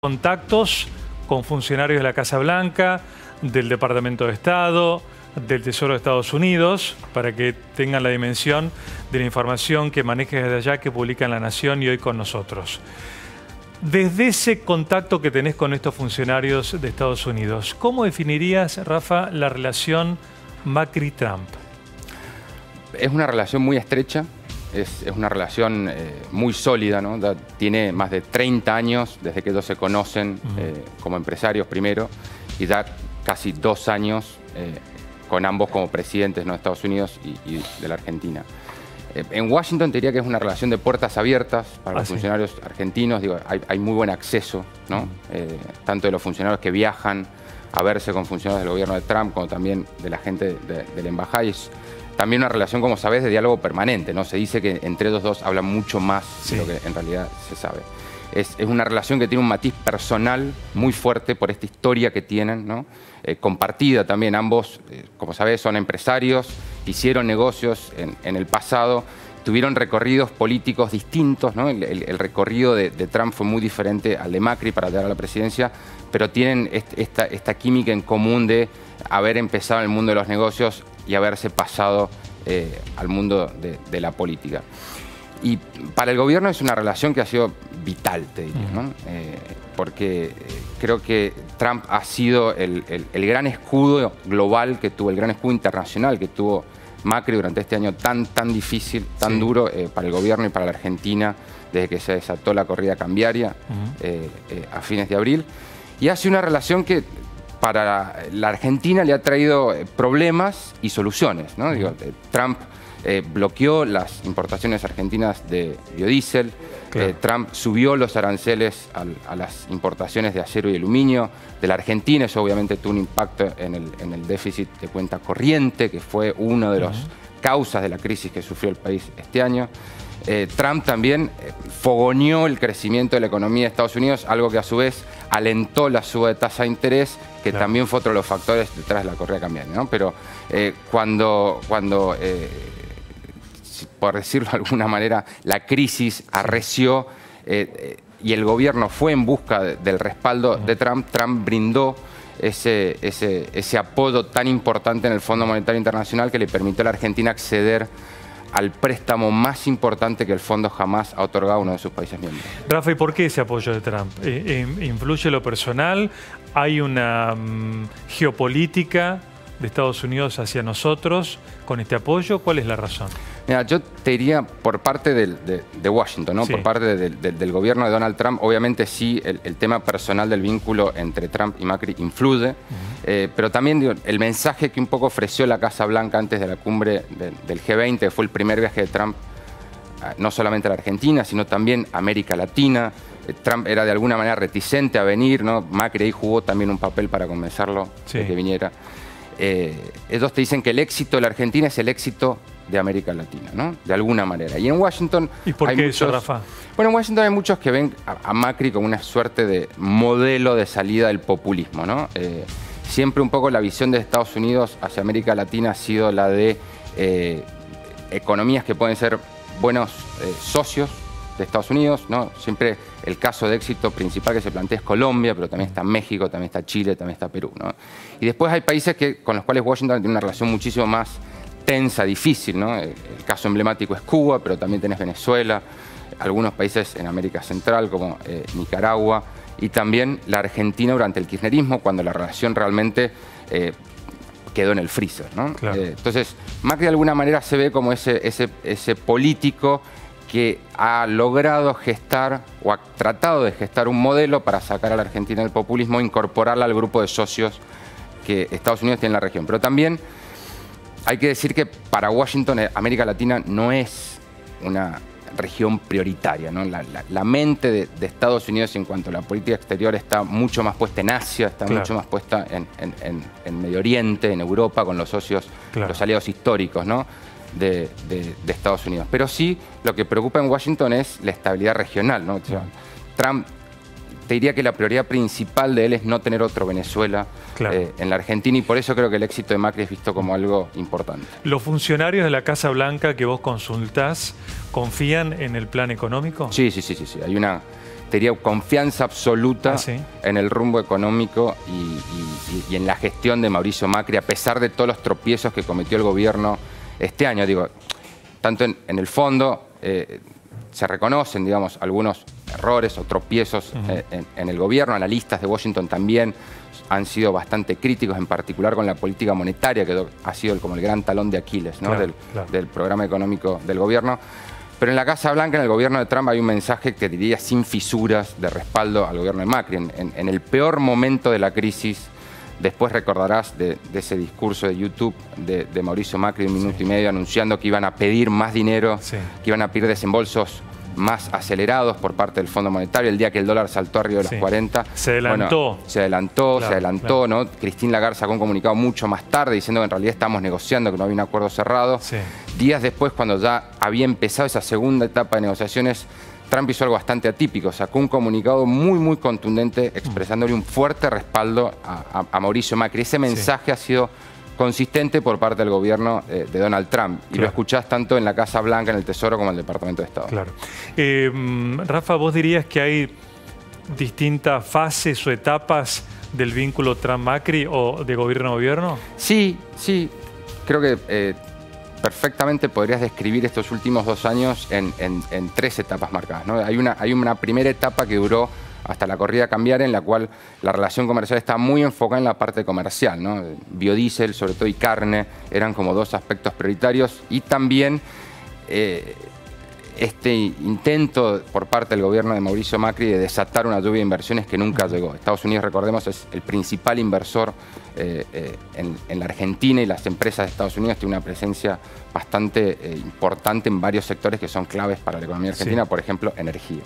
contactos con funcionarios de la Casa Blanca, del Departamento de Estado, del Tesoro de Estados Unidos, para que tengan la dimensión de la información que manejes desde allá, que publica en La Nación y hoy con nosotros. Desde ese contacto que tenés con estos funcionarios de Estados Unidos, ¿cómo definirías, Rafa, la relación Macri-Trump? Es una relación muy estrecha, es una relación muy sólida, ¿no? Tiene más de 30 años desde que ellos se conocen como empresarios primero, y da casi 2 años con ambos como presidentes, ¿no?, de Estados Unidos y de la Argentina. En Washington te diría que es una relación de puertas abiertas para los funcionarios argentinos. Digo, hay muy buen acceso, ¿no? Tanto de los funcionarios que viajan a verse con funcionarios del gobierno de Trump, como también de la gente de la embajada. Y es también una relación, como sabés, de diálogo permanente, ¿no? Se dice que entre ellos dos hablan mucho más de lo que en realidad se sabe. Es una relación que tiene un matiz personal muy fuerte por esta historia que tienen, ¿no? Compartida también. Ambos, como sabés, son empresarios, hicieron negocios en el pasado, tuvieron recorridos políticos distintos, ¿no? El recorrido de Trump fue muy diferente al de Macri para llegar a la presidencia, pero tienen esta química en común de haber empezado en el mundo de los negocios y haberse pasado al mundo de la política. Y para el gobierno es una relación que ha sido vital, te diría, ¿no? Porque creo que Trump ha sido el gran escudo global que tuvo, el gran escudo internacional que tuvo Macri durante este año tan difícil, tan duro para el gobierno y para la Argentina, desde que se desató la corrida cambiaria a fines de abril. Y ha sido una relación que para la Argentina le ha traído problemas y soluciones, ¿no? Digo, Trump bloqueó las importaciones argentinas de biodiesel. Claro. Trump subió los aranceles a las importaciones de acero y aluminio de la Argentina. Eso obviamente tuvo un impacto en el déficit de cuenta corriente, que fue una de las causas de la crisis que sufrió el país este año. Trump también fogoneó el crecimiento de la economía de Estados Unidos, algo que a su vez alentó la suba de tasa de interés, que también fue otro de los factores detrás de la corrida cambiaria, ¿no? Pero cuando por decirlo de alguna manera, la crisis arreció y el gobierno fue en busca del respaldo de Trump, Trump brindó ese apoyo tan importante en el Fondo Monetario Internacional que le permitió a la Argentina acceder al préstamo más importante que el fondo jamás ha otorgado a uno de sus países miembros. Rafa, ¿y por qué ese apoyo de Trump? ¿Influye lo personal? ¿Hay una geopolítica de Estados Unidos hacia nosotros con este apoyo? ¿Cuál es la razón? Mira, yo te diría por parte de Washington, ¿no? Por parte del gobierno de Donald Trump, obviamente sí, el tema personal del vínculo entre Trump y Macri influye, pero también digo, el mensaje que un poco ofreció la Casa Blanca antes de la cumbre del G20, fue el primer viaje de Trump, no solamente a la Argentina, sino también a América Latina. Trump era de alguna manera reticente a venir, ¿no? Macri ahí jugó también un papel para convencerlo de que viniera. Ellos te dicen que el éxito de la Argentina es el éxito de América Latina, ¿no? De alguna manera. Y en Washington... ¿Y por qué eso, Rafa? Bueno, en Washington hay muchos que ven a Macri como una suerte de modelo de salida del populismo, ¿no? Siempre un poco la visión de Estados Unidos hacia América Latina ha sido la de economías que pueden ser buenos socios de Estados Unidos, ¿no? Siempre el caso de éxito principal que se plantea es Colombia, pero también está México, también está Chile, también está Perú, ¿no? Y después hay países con los cuales Washington tiene una relación muchísimo más tensa, difícil, ¿no? El caso emblemático es Cuba, pero también tenés Venezuela, algunos países en América Central como Nicaragua, y también la Argentina durante el kirchnerismo, cuando la relación realmente quedó en el freezer, ¿no? Claro. Entonces, Macri de alguna manera se ve como ese político que ha logrado gestar o ha tratado de gestar un modelo para sacar a la Argentina del populismo e incorporarla al grupo de socios que Estados Unidos tiene en la región. Pero también hay que decir que para Washington América Latina no es una región prioritaria, ¿no? La mente de Estados Unidos en cuanto a la política exterior está mucho más puesta en Asia, está mucho más puesta en Medio Oriente, en Europa, con los socios, los aliados históricos, ¿no? de Estados Unidos. Pero sí, lo que preocupa en Washington es la estabilidad regional, ¿no? O sea, Trump, te diría que la prioridad principal de él es no tener otro Venezuela en la Argentina, y por eso creo que el éxito de Macri es visto como algo importante. ¿Los funcionarios de la Casa Blanca que vos consultás confían en el plan económico? Sí. Hay una tenía confianza absoluta ¿sí? en el rumbo económico y en la gestión de Mauricio Macri, a pesar de todos los tropiezos que cometió el gobierno este año. Digo, tanto en el fondo se reconocen, digamos, algunos errores o tropiezos en el gobierno. Analistas de Washington también han sido bastante críticos, en particular con la política monetaria, que ha sido como el gran talón de Aquiles, ¿no? Del programa económico del gobierno. Pero en la Casa Blanca, en el gobierno de Trump, hay un mensaje que diría sin fisuras de respaldo al gobierno de Macri. En el peor momento de la crisis, después recordarás de ese discurso de YouTube de Mauricio Macri de 1 minuto y medio, anunciando que iban a pedir más dinero, que iban a pedir desembolsos más acelerados por parte del Fondo Monetario, el día que el dólar saltó arriba de los 40. Se adelantó. Bueno, se adelantó, ¿no? Christine Lagarde sacó un comunicado mucho más tarde diciendo que en realidad estamos negociando, que no había un acuerdo cerrado. Días después, cuando ya había empezado esa segunda etapa de negociaciones, Trump hizo algo bastante atípico, sacó un comunicado muy contundente expresándole un fuerte respaldo a Mauricio Macri. Ese mensaje ha sido consistente por parte del gobierno de Donald Trump. Y lo escuchás tanto en la Casa Blanca, en el Tesoro, como en el Departamento de Estado. Claro. Rafa, ¿vos dirías que hay distintas fases o etapas del vínculo Trump-Macri o de gobierno a gobierno? Sí. Creo que perfectamente podrías describir estos últimos 2 años en 3 etapas marcadas, ¿no? Hay una primera etapa que duró hasta la corrida cambiaria, en la cual la relación comercial está muy enfocada en la parte comercial, ¿no? Biodiesel, sobre todo, y carne eran como 2 aspectos prioritarios. Y también este intento por parte del gobierno de Mauricio Macri de desatar una lluvia de inversiones que nunca llegó. Estados Unidos, recordemos, es el principal inversor en la Argentina, y las empresas de Estados Unidos tienen una presencia bastante importante en varios sectores que son claves para la economía argentina, por ejemplo, energía.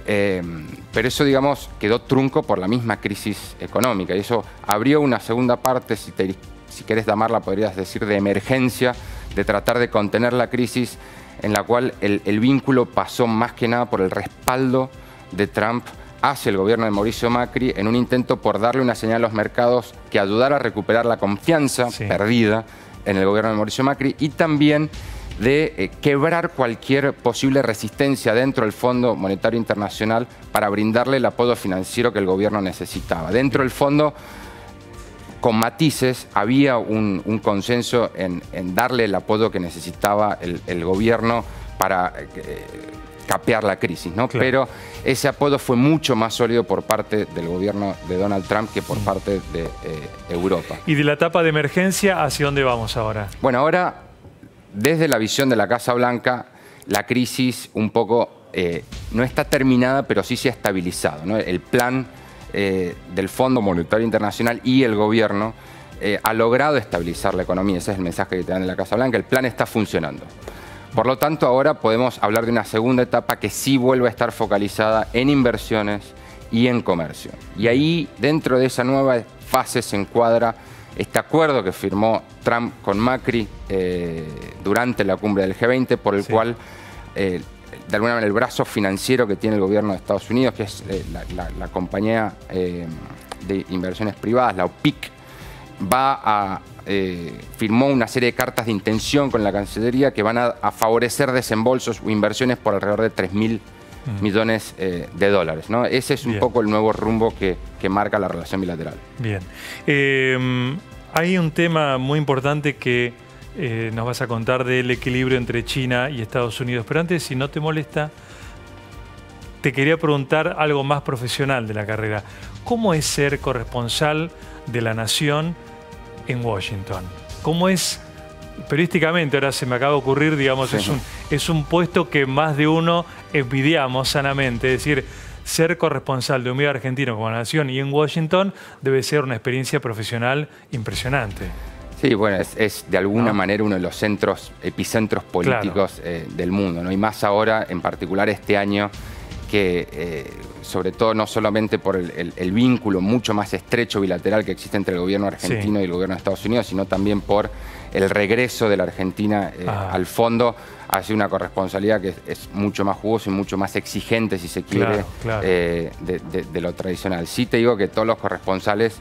Pero eso, digamos, quedó trunco por la misma crisis económica, y eso abrió una segunda parte, si querés llamarla, podrías decir, de emergencia, de tratar de contener la crisis, en la cual el vínculo pasó más que nada por el respaldo de Trump hacia el gobierno de Mauricio Macri, en un intento por darle una señal a los mercados que ayudara a recuperar la confianza perdida en el gobierno de Mauricio Macri, y también de quebrar cualquier posible resistencia dentro del Fondo Monetario Internacional para brindarle el apoyo financiero que el gobierno necesitaba. Dentro del fondo, con matices, había un consenso en darle el apoyo que necesitaba el gobierno para capear la crisis, ¿no? Claro. Pero ese apoyo fue mucho más sólido por parte del gobierno de Donald Trump que por parte de Europa. ¿Y de la etapa de emergencia hacia dónde vamos ahora? Bueno, ahora, desde la visión de la Casa Blanca, la crisis un poco no está terminada, pero sí se ha estabilizado, ¿no? El plan del Fondo Monetario Internacional y el gobierno ha logrado estabilizar la economía. Ese es el mensaje que te dan de la Casa Blanca. El plan está funcionando. Por lo tanto, ahora podemos hablar de una segunda etapa que sí vuelve a estar focalizada en inversiones y en comercio. Y ahí, dentro de esa nueva fase, se encuadra este acuerdo que firmó Trump con Macri durante la cumbre del G20, por el cual, de alguna manera, el brazo financiero que tiene el gobierno de Estados Unidos, que es la compañía de inversiones privadas, la OPIC, firmó una serie de cartas de intención con la Cancillería que van a favorecer desembolsos o inversiones por alrededor de 3.000 millones de dólares, ¿no? Ese es un poco el nuevo rumbo que marca la relación bilateral. Bien. Hay un tema muy importante que nos vas a contar del equilibrio entre China y Estados Unidos. Pero antes, si no te molesta, te quería preguntar algo más profesional de la carrera. ¿Cómo es ser corresponsal de La Nación en Washington? ¿Cómo es periodísticamente? Ahora se me acaba de ocurrir, digamos, es un puesto que más de uno envidiamos sanamente. Es decir, ser corresponsal de un medio argentino como La Nación y en Washington debe ser una experiencia profesional impresionante. Sí, bueno, es de alguna manera uno de los epicentros políticos del mundo, ¿no? Y más ahora, en particular este año, que sobre todo no solamente por el vínculo mucho más estrecho bilateral que existe entre el gobierno argentino y el gobierno de Estados Unidos, sino también por el regreso de la Argentina al fondo hacia una corresponsabilidad que es mucho más jugosa y mucho más exigente, si se quiere, de lo tradicional. Sí te digo que todos los corresponsales,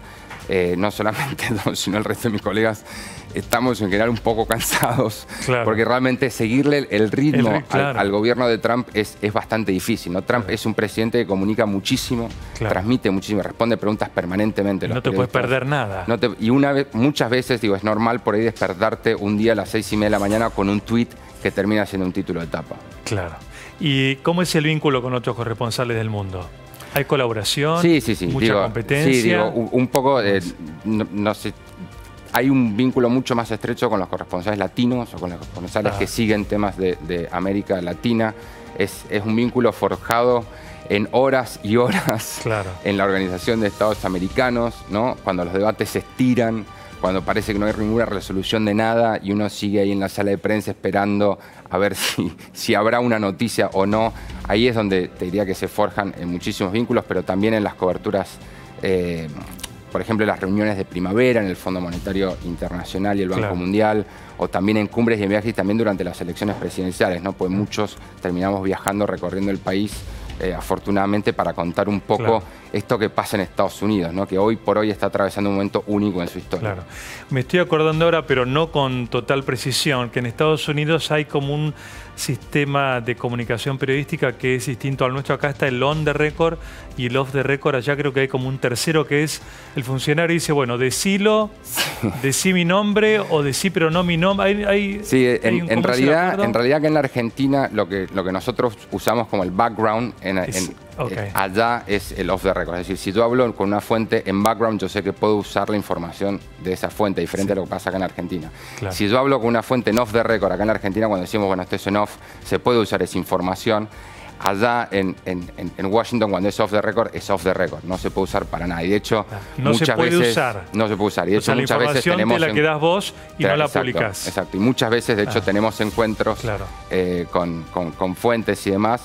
no solamente sino el resto de mis colegas, estamos en general un poco cansados, porque realmente seguirle el ritmo al gobierno de Trump es bastante difícil, ¿no? Trump es un presidente que comunica muchísimo, transmite muchísimo, responde preguntas permanentemente. No te puedes perder nada. Y muchas veces, digo, es normal por ahí despertarte un día a las 6:30 de la mañana con un tuit que termina siendo un título de tapa. Claro. ¿Y cómo es el vínculo con otros corresponsales del mundo? ¿Hay colaboración? Sí. ¿Mucha competencia? Sí, digo, un poco, no sé, hay un vínculo mucho más estrecho con los corresponsales latinos o con los corresponsales que siguen temas de América Latina. Es un vínculo forjado en horas y horas en la Organización de Estados Americanos, ¿no? Cuando los debates se estiran, cuando parece que no hay ninguna resolución de nada y uno sigue ahí en la sala de prensa esperando a ver si habrá una noticia o no. Ahí es donde te diría que se forjan muchísimos vínculos, pero también en las coberturas, por ejemplo, las reuniones de primavera en el Fondo Monetario Internacional y el Banco Mundial, o también en cumbres y en viajes, y también durante las elecciones presidenciales, ¿no? Pues muchos terminamos viajando, recorriendo el país, afortunadamente, para contar un poco esto que pasa en Estados Unidos, ¿no? Que hoy por hoy está atravesando un momento único en su historia. Me estoy acordando ahora, pero no con total precisión, que en Estados Unidos hay como un sistema de comunicación periodística que es distinto al nuestro. Acá está el on the record y el off the record. Allá creo que hay como un tercero que es el funcionario dice, bueno, decilo, decí mi nombre o decí pero no mi nombre. En realidad que en la Argentina lo que nosotros usamos como el background allá es el off the record. Es decir, si yo hablo con una fuente en background, yo sé que puedo usar la información de esa fuente, diferente a lo que pasa acá en Argentina. Si yo hablo con una fuente en off the record, acá en Argentina, cuando decimos, bueno, esto es en off, se puede usar esa información. Allá en Washington, cuando es off the record, es off the record. No se puede usar para nada. Y de hecho, muchas veces no se puede usar. Y de hecho, muchas veces tenemos la que das vos y no la publicás. Exacto. Y muchas veces, de hecho, tenemos encuentros con fuentes y demás,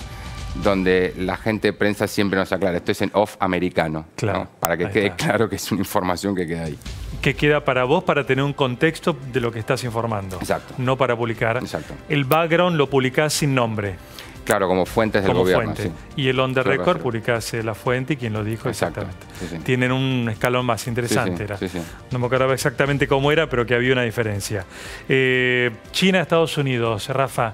donde la gente de prensa siempre nos aclara, esto es en off americano, ¿no? Para que quede claro que es una información que queda ahí. Que queda para vos para tener un contexto de lo que estás informando. Exacto. No para publicar. Exacto. El background lo publicás sin nombre. Claro, como fuentes del gobierno. Fuente. Y el on the record publicás la fuente y quien lo dijo exactamente. Tienen un escalón más interesante. No me acuerdo exactamente cómo era, pero que había una diferencia. China, Estados Unidos, Rafa.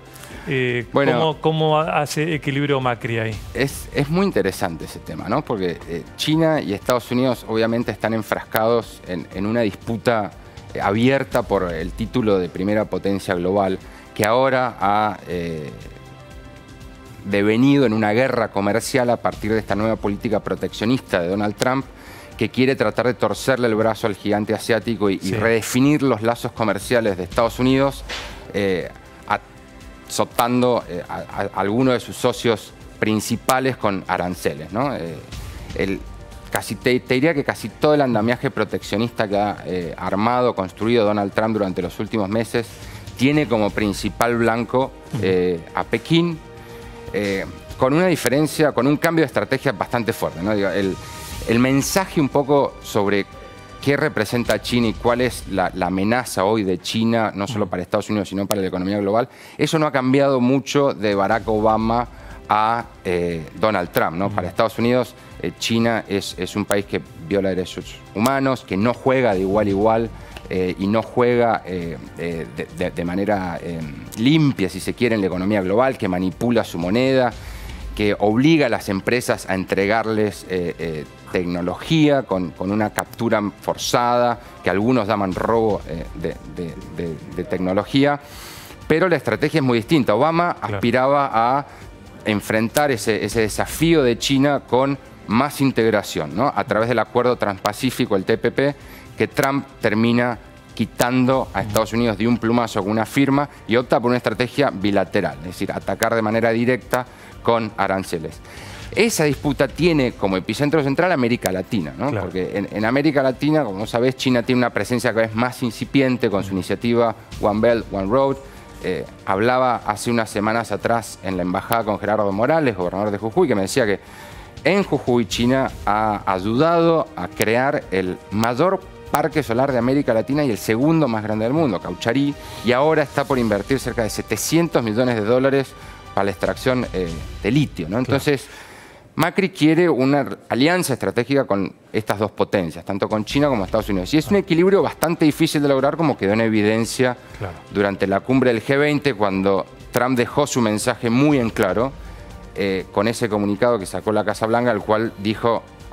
¿Cómo hace equilibrio Macri ahí? Es muy interesante ese tema, ¿no? Porque China y Estados Unidos obviamente están enfrascados en una disputa abierta por el título de primera potencia global, que ahora ha devenido en una guerra comercial a partir de esta nueva política proteccionista de Donald Trump, que quiere tratar de torcerle el brazo al gigante asiático y redefinir los lazos comerciales de Estados Unidos, azotando a algunos de sus socios principales con aranceles, ¿no? Te diría que casi todo el andamiaje proteccionista que ha armado, construido Donald Trump durante los últimos meses, tiene como principal blanco a Pekín, con una diferencia, con un cambio de estrategia bastante fuerte, ¿no? Digo, el mensaje un poco sobre qué representa China y cuál es la amenaza hoy de China, no solo para Estados Unidos, sino para la economía global, eso no ha cambiado mucho de Barack Obama a Donald Trump, ¿no? Para Estados Unidos, China es un país que viola derechos humanos, que no juega de igual a igual y no juega de manera limpia, si se quiere, en la economía global, que manipula su moneda, que obliga a las empresas a entregarles tecnología con una captura forzada, que algunos llaman robo de tecnología. Pero la estrategia es muy distinta. Obama aspiraba a enfrentar ese desafío de China con más integración, ¿no? A través del Acuerdo Transpacífico, el TPP, que Trump termina quitando a Estados Unidos de un plumazo con una firma y opta por una estrategia bilateral, es decir, atacar de manera directa con aranceles. Esa disputa tiene como epicentro central América Latina, ¿no? Porque en América Latina, como sabés, China tiene una presencia cada vez más incipiente con su iniciativa One Belt, One Road. Hablaba hace unas semanas atrás en la embajada con Gerardo Morales, gobernador de Jujuy, que me decía que en Jujuy, China, ha ayudado a crear el mayor parque solar de América Latina y el segundo más grande del mundo, Caucharí, y ahora está por invertir cerca de 700 millones de dólares para la extracción de litio, ¿no? Entonces, Macri quiere una alianza estratégica con estas dos potencias, tanto con China como Estados Unidos. Y es un equilibrio bastante difícil de lograr, como quedó en evidencia durante la cumbre del G20, cuando Trump dejó su mensaje muy en claro, con ese comunicado que sacó la Casa Blanca, el cual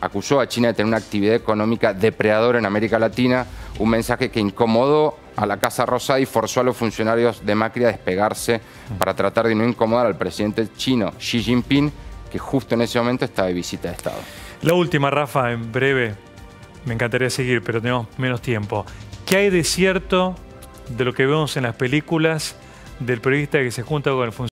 acusó a China de tener una actividad económica depredadora en América Latina, un mensaje que incomodó a la Casa Rosada y forzó a los funcionarios de Macri a despegarse para tratar de no incomodar al presidente chino Xi Jinping, que justo en ese momento estaba de visita de Estado. La última, Rafa, en breve, me encantaría seguir, pero tenemos menos tiempo. ¿Qué hay de cierto de lo que vemos en las películas del periodista que se junta con el funcionario